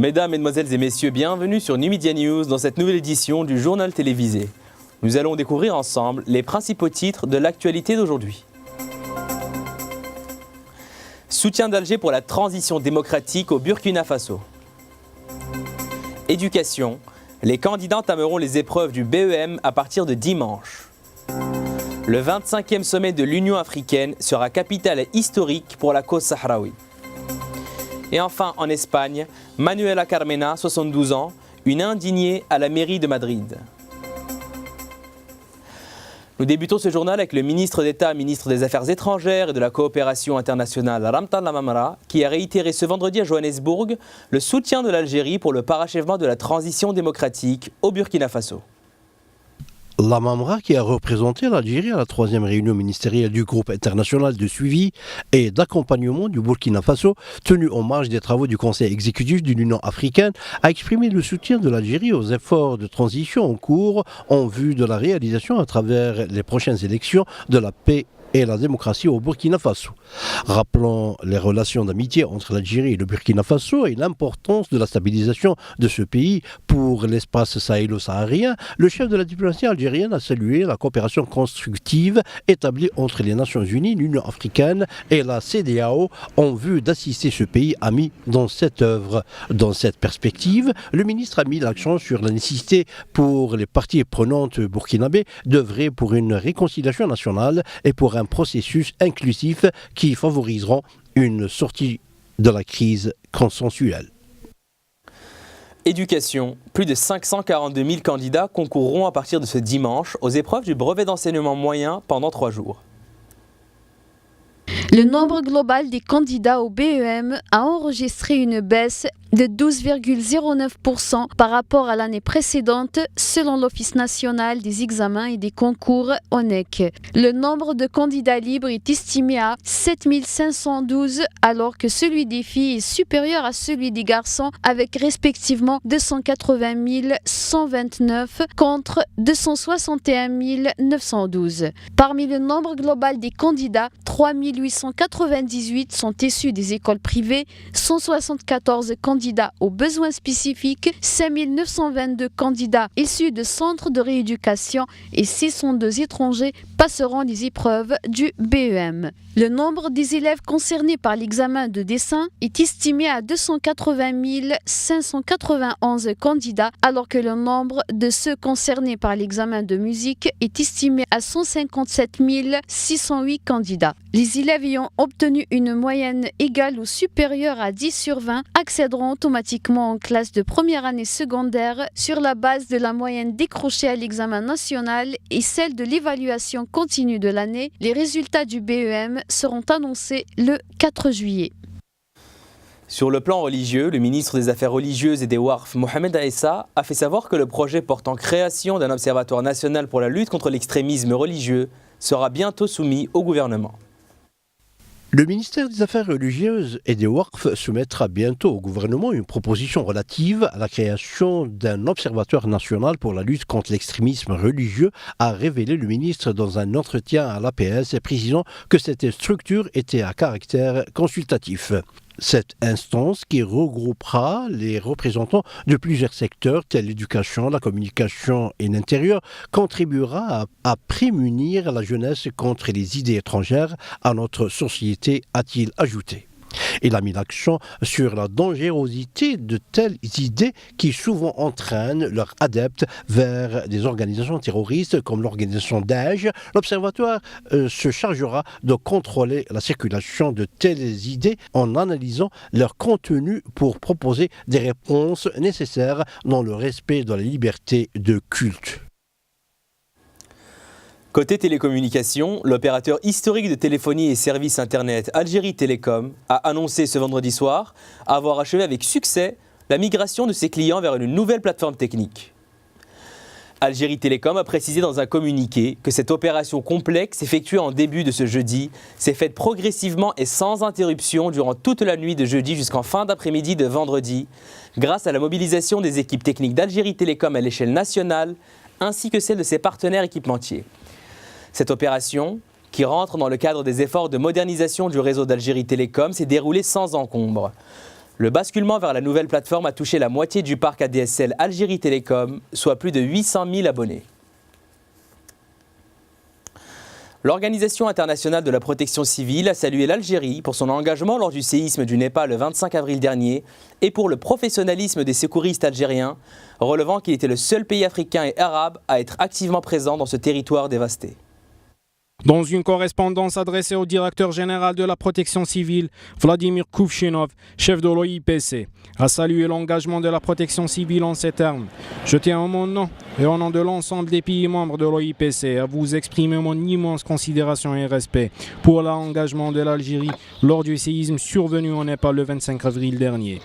Mesdames, Mesdemoiselles et Messieurs, bienvenue sur Numidia News dans cette nouvelle édition du journal télévisé. Nous allons découvrir ensemble les principaux titres de l'actualité d'aujourd'hui. Soutien d'Alger pour la transition démocratique au Burkina Faso. Éducation. Les candidats entameront les épreuves du BEM à partir de dimanche. Le 25e sommet de l'Union africaine sera capitale historique pour la cause sahraoui. Et enfin, en Espagne, Manuela Carmena, 72 ans, une indignée à la mairie de Madrid. Nous débutons ce journal avec le ministre d'État, ministre des Affaires étrangères et de la coopération internationale, Ramtan Lamamra, qui a réitéré ce vendredi à Johannesburg le soutien de l'Algérie pour le parachèvement de la transition démocratique au Burkina Faso. Lamamra, qui a représenté l'Algérie à la 3e réunion ministérielle du groupe international de suivi et d'accompagnement du Burkina Faso, tenue en marge des travaux du Conseil exécutif de l'Union africaine, a exprimé le soutien de l'Algérie aux efforts de transition en cours en vue de la réalisation à travers les prochaines élections de la paix et la démocratie au Burkina Faso. Rappelant les relations d'amitié entre l'Algérie et le Burkina Faso et l'importance de la stabilisation de ce pays pour l'espace sahélo-saharien, le chef de la diplomatie algérienne a salué la coopération constructive établie entre les Nations Unies, l'Union africaine et la CEDEAO en vue d'assister ce pays ami dans cette œuvre. Dans cette perspective, le ministre a mis l'accent sur la nécessité pour les parties prenantes burkinabées d'œuvrer pour une réconciliation nationale et pour un processus inclusif qui favoriseront une sortie de la crise consensuelle. Éducation. Plus de 542 000 candidats concourront à partir de ce dimanche aux épreuves du brevet d'enseignement moyen pendant 3 jours. Le nombre global des candidats au BEM a enregistré une baisse de 12,09% par rapport à l'année précédente, selon l'Office national des examens et des concours ONEC. Le nombre de candidats libres est estimé à 7 512, alors que celui des filles est supérieur à celui des garçons, avec respectivement 280 129 contre 261 912. Parmi le nombre global des candidats, 3 898 sont issus des écoles privées, 174 candidats aux besoins spécifiques, 5 922 candidats issus de centres de rééducation et 602 étrangers passeront les épreuves du BEM. Le nombre des élèves concernés par l'examen de dessin est estimé à 280 591 candidats, alors que le nombre de ceux concernés par l'examen de musique est estimé à 157 608 candidats. Les élèves ayant obtenu une moyenne égale ou supérieure à 10 sur 20 accéderont automatiquement en classe de première année secondaire sur la base de la moyenne décrochée à l'examen national et celle de l'évaluation continue de l'année. Les résultats du BEM seront annoncés le 4 juillet. Sur le plan religieux, le ministre des Affaires religieuses et des Waqf, Mohamed Aissa, a fait savoir que le projet portant création d'un observatoire national pour la lutte contre l'extrémisme religieux sera bientôt soumis au gouvernement. Le ministère des Affaires religieuses et des Waqf soumettra bientôt au gouvernement une proposition relative à la création d'un observatoire national pour la lutte contre l'extrémisme religieux, a révélé le ministre dans un entretien à l'APS, précisant que cette structure était à caractère consultatif. Cette instance, qui regroupera les représentants de plusieurs secteurs tels l'éducation, la communication et l'intérieur, contribuera à prémunir la jeunesse contre les idées étrangères à notre société, a-t-il ajouté. Il a mis l'accent sur la dangerosité de telles idées qui souvent entraînent leurs adeptes vers des organisations terroristes comme l'organisation Daesh. L'Observatoire se chargera de contrôler la circulation de telles idées en analysant leur contenu pour proposer des réponses nécessaires dans le respect de la liberté de culte. Côté télécommunications, l'opérateur historique de téléphonie et services Internet Algérie Télécom a annoncé ce vendredi soir avoir achevé avec succès la migration de ses clients vers une nouvelle plateforme technique. Algérie Télécom a précisé dans un communiqué que cette opération complexe effectuée en début de ce jeudi s'est faite progressivement et sans interruption durant toute la nuit de jeudi jusqu'en fin d'après-midi de vendredi, grâce à la mobilisation des équipes techniques d'Algérie Télécom à l'échelle nationale ainsi que celle de ses partenaires équipementiers. Cette opération, qui rentre dans le cadre des efforts de modernisation du réseau d'Algérie Télécom, s'est déroulée sans encombre. Le basculement vers la nouvelle plateforme a touché la moitié du parc ADSL Algérie Télécom, soit plus de 800 000 abonnés. L'Organisation internationale de la protection civile a salué l'Algérie pour son engagement lors du séisme du Népal le 25 avril dernier et pour le professionnalisme des secouristes algériens, relevant qu'il était le seul pays africain et arabe à être activement présent dans ce territoire dévasté. Dans une correspondance adressée au directeur général de la protection civile, Vladimir Kuvchinov, chef de l'OIPC, a salué l'engagement de la protection civile en ces termes. Je tiens en mon nom et au nom de l'ensemble des pays membres de l'OIPC à vous exprimer mon immense considération et respect pour l'engagement de l'Algérie lors du séisme survenu en Népal le 25 avril dernier.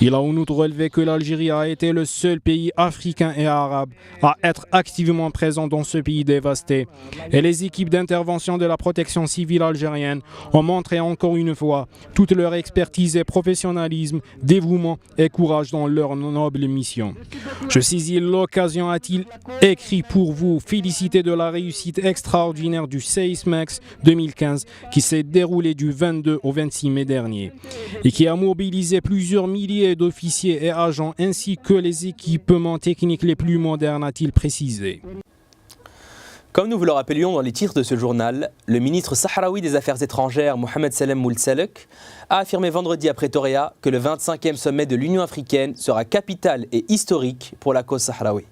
Il a en outre relevé que l'Algérie a été le seul pays africain et arabe à être activement présent dans ce pays dévasté. Et les équipes d'intervention de la protection civile algérienne ont montré encore une fois toute leur expertise et professionnalisme, dévouement et courage dans leur noble mission. Je saisis l'occasion, a-t-il écrit, pour vous féliciter de la réussite extraordinaire du SeisMex 2015 qui s'est déroulé du 22 au 26 mai dernier et qui a mobilisé plusieurs milliers d'officiers et agents ainsi que les équipements techniques les plus modernes, a-t-il précisé. Comme nous vous le rappelions dans les titres de ce journal, le ministre sahraoui des Affaires étrangères Mohamed Salem Moulsalek a affirmé vendredi à Pretoria que le 25e sommet de l'Union africaine sera capital et historique pour la cause sahraoui.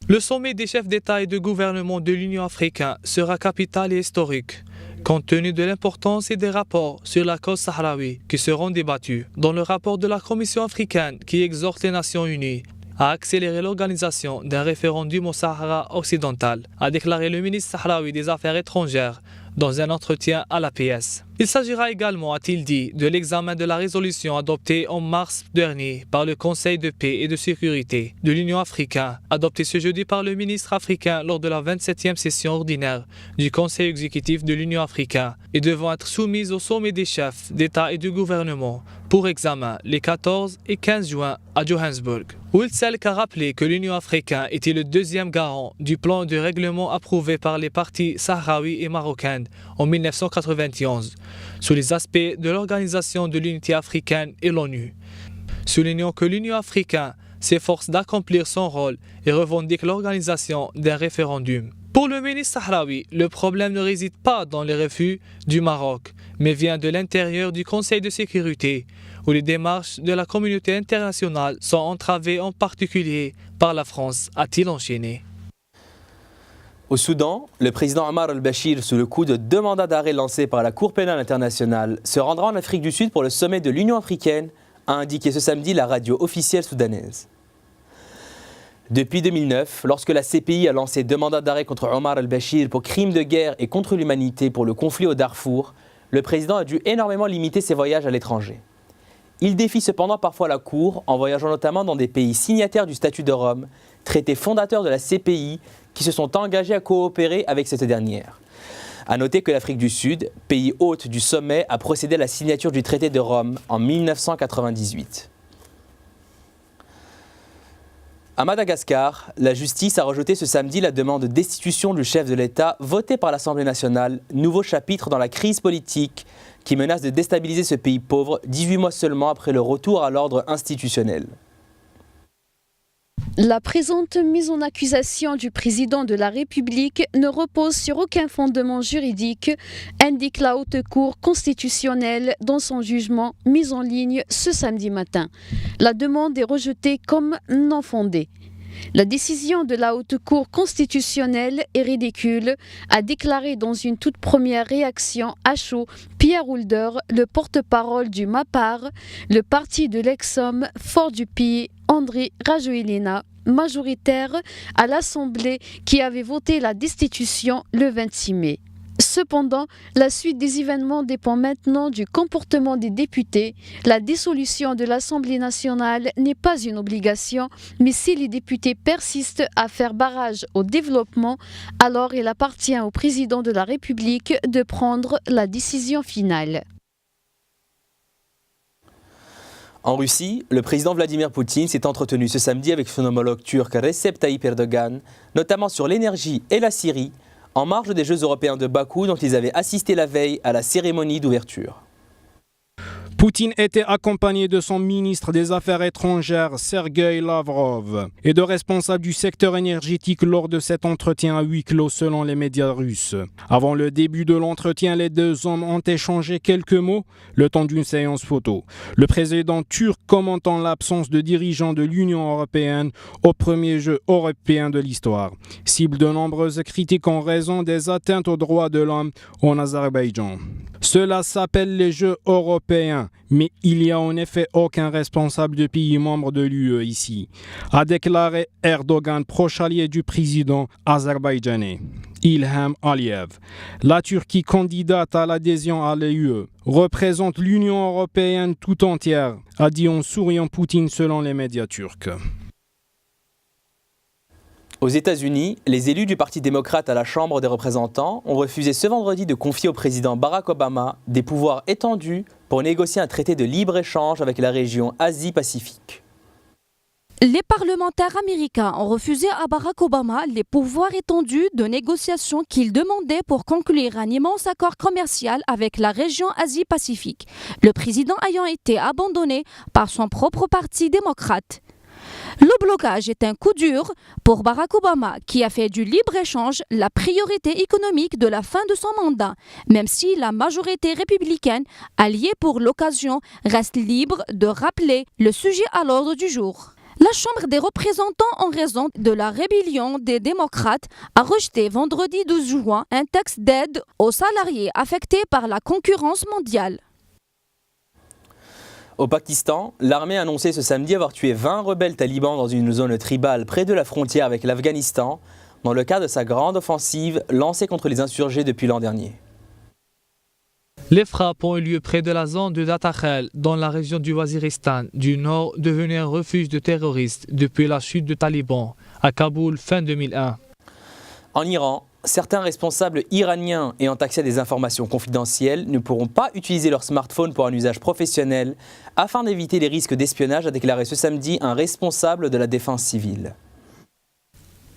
Le sommet des chefs d'État et de gouvernement de l'Union africaine sera capital et historique, compte tenu de l'importance et des rapports sur la cause sahraoui qui seront débattus dans le rapport de la Commission africaine qui exhorte les Nations unies à accélérer l'organisation d'un référendum au Sahara occidental, a déclaré le ministre sahraoui des Affaires étrangères dans un entretien à l'APS. Il s'agira également, a-t-il dit, de l'examen de la résolution adoptée en mars dernier par le Conseil de paix et de sécurité de l'Union africaine, adoptée ce jeudi par le ministre africain lors de la 27e session ordinaire du Conseil exécutif de l'Union africaine et devant être soumise au sommet des chefs d'État et de gouvernement pour examen les 14 et 15 juin à Johannesburg. Moulsalek a rappelé que l'Union africaine était le deuxième garant du plan de règlement approuvé par les parties sahraouis et marocaines en 1991 sur les aspects de l'Organisation de l'Unité africaine et l'ONU, soulignant que l'Union africaine s'efforce d'accomplir son rôle et revendique l'organisation d'un référendum. Pour le ministre sahraoui, le problème ne réside pas dans les refus du Maroc, mais vient de l'intérieur du Conseil de sécurité, où les démarches de la communauté internationale sont entravées en particulier par la France, a-t-il enchaîné. Au Soudan, le président Omar al-Bashir, sous le coup de 2 mandats d'arrêt lancés par la Cour pénale internationale, se rendra en Afrique du Sud pour le sommet de l'Union africaine, a indiqué ce samedi la radio officielle soudanaise. Depuis 2009, lorsque la CPI a lancé 2 mandats d'arrêt contre Omar al-Bashir pour crimes de guerre et contre l'humanité pour le conflit au Darfour, le président a dû énormément limiter ses voyages à l'étranger. Il défie cependant parfois la Cour en voyageant notamment dans des pays signataires du statut de Rome, traité fondateur de la CPI, qui se sont engagés à coopérer avec cette dernière. A noter que l'Afrique du Sud, pays hôte du sommet, a procédé à la signature du traité de Rome en 1998. À Madagascar, la justice a rejeté ce samedi la demande de destitution du chef de l'État votée par l'Assemblée nationale, nouveau chapitre dans la crise politique qui menace de déstabiliser ce pays pauvre 18 mois seulement après le retour à l'ordre institutionnel. La présente mise en accusation du président de la République ne repose sur aucun fondement juridique, indique la Haute Cour constitutionnelle dans son jugement mis en ligne ce samedi matin. La demande est rejetée comme non fondée. La décision de la Haute Cour constitutionnelle est ridicule, a déclaré dans une toute première réaction à chaud Pierre Houlder, le porte-parole du MAPAR, le parti de l'ex-homme fort du pays André Rajoelina, majoritaire à l'Assemblée qui avait voté la destitution le 26 mai. Cependant, la suite des événements dépend maintenant du comportement des députés. La dissolution de l'Assemblée nationale n'est pas une obligation, mais si les députés persistent à faire barrage au développement, alors il appartient au président de la République de prendre la décision finale. En Russie, le président Vladimir Poutine s'est entretenu ce samedi avec son homologue turc Recep Tayyip Erdogan, notamment sur l'énergie et la Syrie, en marge des Jeux européens de Bakou dont ils avaient assisté la veille à la cérémonie d'ouverture. Poutine était accompagné de son ministre des Affaires étrangères, Sergueï Lavrov, et de responsables du secteur énergétique lors de cet entretien à huis clos selon les médias russes. Avant le début de l'entretien, les deux hommes ont échangé quelques mots, le temps d'une séance photo. Le président turc commentant l'absence de dirigeants de l'Union européenne au premier jeu européen de l'histoire, cible de nombreuses critiques en raison des atteintes aux droits de l'homme en Azerbaïdjan. Cela s'appelle les Jeux européens, mais il n'y a en effet aucun responsable de pays membre de l'UE ici, a déclaré Erdogan, proche allié du président azerbaïdjanais, Ilham Aliyev. La Turquie, candidate à l'adhésion à l'UE, représente l'Union européenne tout entière, a dit en souriant Poutine selon les médias turcs. Aux États-Unis, les élus du Parti démocrate à la Chambre des représentants ont refusé ce vendredi de confier au président Barack Obama des pouvoirs étendus pour négocier un traité de libre-échange avec la région Asie-Pacifique. Les parlementaires américains ont refusé à Barack Obama les pouvoirs étendus de négociation qu'il demandait pour conclure un immense accord commercial avec la région Asie-Pacifique, le président ayant été abandonné par son propre parti démocrate. Le blocage est un coup dur pour Barack Obama, qui a fait du libre-échange la priorité économique de la fin de son mandat, même si la majorité républicaine, alliée pour l'occasion, reste libre de rappeler le sujet à l'ordre du jour. La Chambre des représentants, en raison de la rébellion des démocrates, a rejeté vendredi 12 juin un texte d'aide aux salariés affectés par la concurrence mondiale. Au Pakistan, l'armée a annoncé ce samedi avoir tué 20 rebelles talibans dans une zone tribale près de la frontière avec l'Afghanistan, dans le cadre de sa grande offensive lancée contre les insurgés depuis l'an dernier. Les frappes ont eu lieu près de la zone de Datakhel, dans la région du Waziristan du Nord, devenue un refuge de terroristes depuis la chute de talibans à Kaboul fin 2001. En Iran, certains responsables iraniens ayant accès à des informations confidentielles ne pourront pas utiliser leur smartphone pour un usage professionnel afin d'éviter les risques d'espionnage, a déclaré ce samedi un responsable de la défense civile.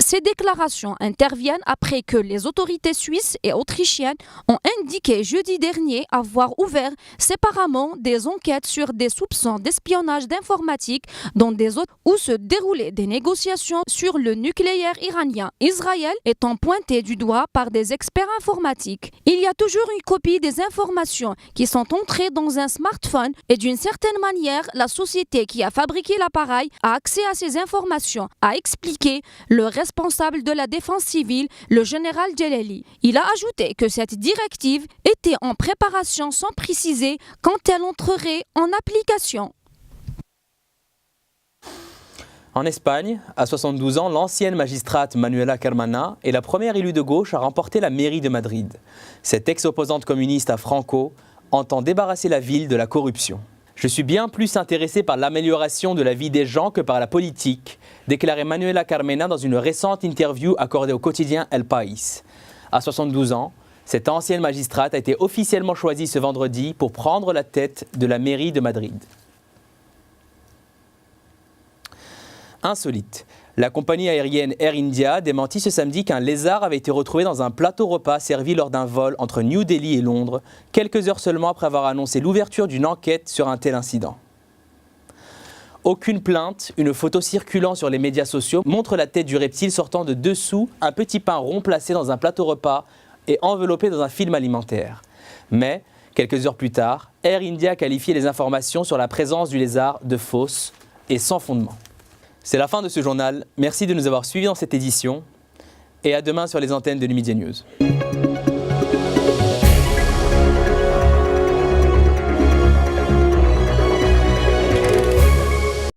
Ces déclarations interviennent après que les autorités suisses et autrichiennes ont indiqué jeudi dernier avoir ouvert séparément des enquêtes sur des soupçons d'espionnage d'informatique dans des zones où se déroulaient des négociations sur le nucléaire iranien. Israël étant pointé du doigt par des experts informatiques. Il y a toujours une copie des informations qui sont entrées dans un smartphone et d'une certaine manière, la société qui a fabriqué l'appareil a accès à ces informations, a expliqué le responsable de la défense civile, le général Jalali. Il a ajouté que cette directive était en préparation sans préciser quand elle entrerait en application. En Espagne, à 72 ans, l'ancienne magistrate Manuela Carmena est la première élue de gauche à remporter la mairie de Madrid. Cette ex-opposante communiste à Franco entend débarrasser la ville de la corruption. Je suis bien plus intéressé par l'amélioration de la vie des gens que par la politique, déclarait Manuela Carmena dans une récente interview accordée au quotidien El País. À 72 ans, cette ancienne magistrate a été officiellement choisie ce vendredi pour prendre la tête de la mairie de Madrid. Insolite. La compagnie aérienne Air India démentit ce samedi qu'un lézard avait été retrouvé dans un plateau repas servi lors d'un vol entre New Delhi et Londres, quelques heures seulement après avoir annoncé l'ouverture d'une enquête sur un tel incident. Aucune plainte, une photo circulant sur les médias sociaux montre la tête du reptile sortant de dessous un petit pain rond placé dans un plateau repas et enveloppé dans un film alimentaire. Mais, quelques heures plus tard, Air India qualifiait les informations sur la présence du lézard de fausses et sans fondement. C'est la fin de ce journal. Merci de nous avoir suivis dans cette édition et à demain sur les antennes de Numidia News.